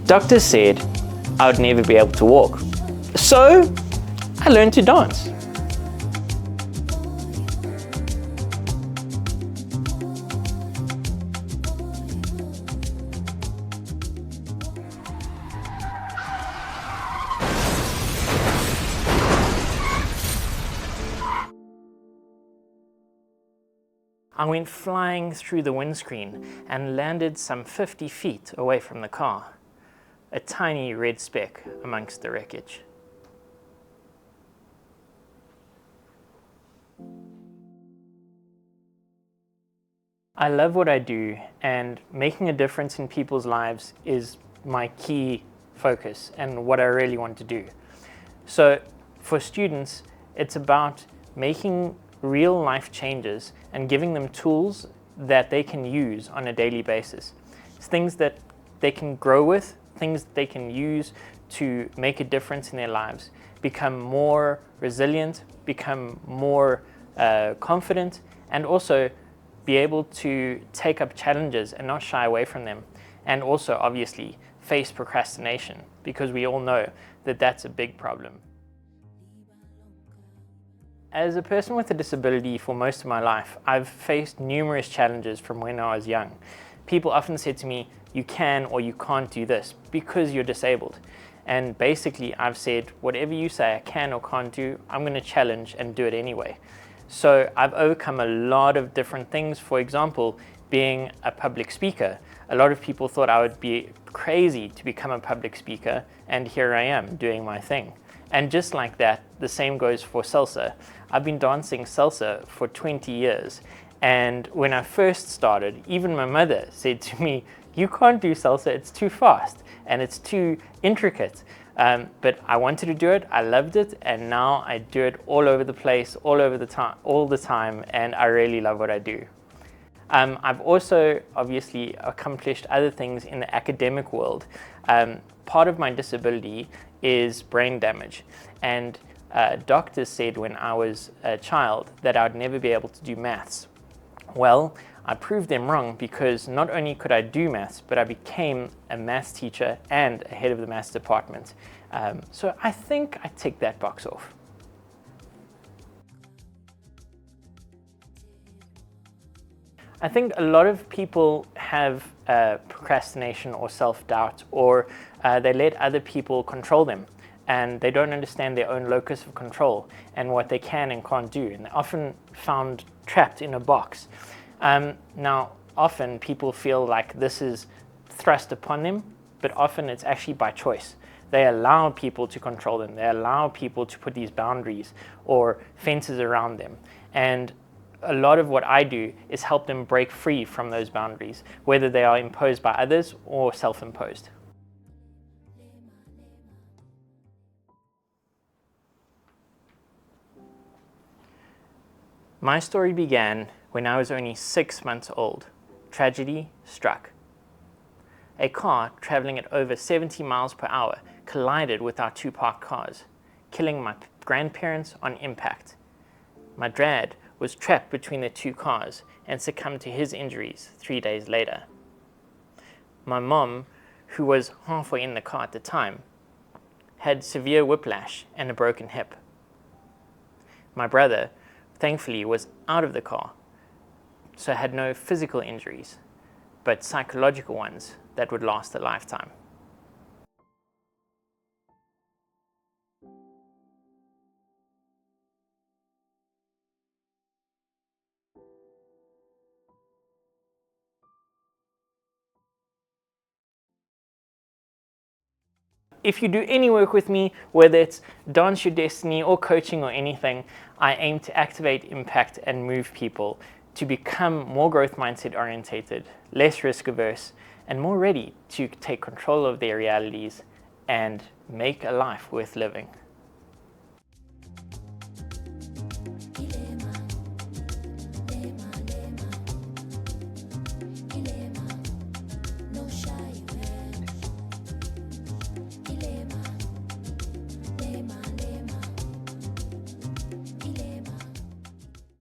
Doctors said I would never be able to walk. So I learned to dance. I went flying through the windscreen and landed some 50 feet away from the car, a tiny red speck amongst the wreckage. I love what I do, and making a difference in people's lives is my key focus and what I really want to do. So for students, it's about making real life changes and giving them tools that they can use on a daily basis. It's things that they can grow with, things that they can use to make a difference in their lives, become more resilient, become more confident, and also be able to take up challenges and not shy away from them. And also, obviously, face procrastination, because we all know that that's a big problem. As a person with a disability for most of my life, I've faced numerous challenges from when I was young. People often said to me, you can or you can't do this because you're disabled. And basically I've said, whatever you say I can or can't do, I'm going to challenge and do it anyway. So I've overcome a lot of different things. For example, being a public speaker. A lot of people thought I would be crazy to become a public speaker, and here I am doing my thing. And just like that, the same goes for salsa. I've been dancing salsa for 20 years. And when I first started, even my mother said to me, you can't do salsa, it's too fast and it's too intricate. But I wanted to do it, I loved it, and now I do it all over the place, all the time, and I really love what I do. I've also obviously accomplished other things in the academic world. Part of my disability is brain damage, and doctors said when I was a child that I would never be able to do maths. Well, I proved them wrong, because not only could I do maths, but I became a maths teacher and a head of the maths department. So I think I ticked that box off. I think a lot of people have procrastination or self-doubt, or they let other people control them, and they don't understand their own locus of control and what they can and can't do, and they're often found trapped in a box. Now, often people feel like this is thrust upon them, but often it's actually by choice. They allow people to control them. They allow people to put these boundaries or fences around them. And a lot of what I do is help them break free from those boundaries, whether they are imposed by others or self-imposed. My story began when I was only 6 months old. Tragedy struck. A car traveling at over 70 miles per hour collided with our two parked cars, killing my grandparents on impact. My dad was trapped between the two cars and succumbed to his injuries 3 days later. My mom, who was halfway in the car at the time, had severe whiplash and a broken hip. My brother, thankfully, was out of the car, so had no physical injuries, but psychological ones that would last a lifetime. If you do any work with me, whether it's Dance Your Destiny or coaching or anything, I aim to activate, impact, and move people to become more growth mindset orientated, less risk averse, and more ready to take control of their realities and make a life worth living.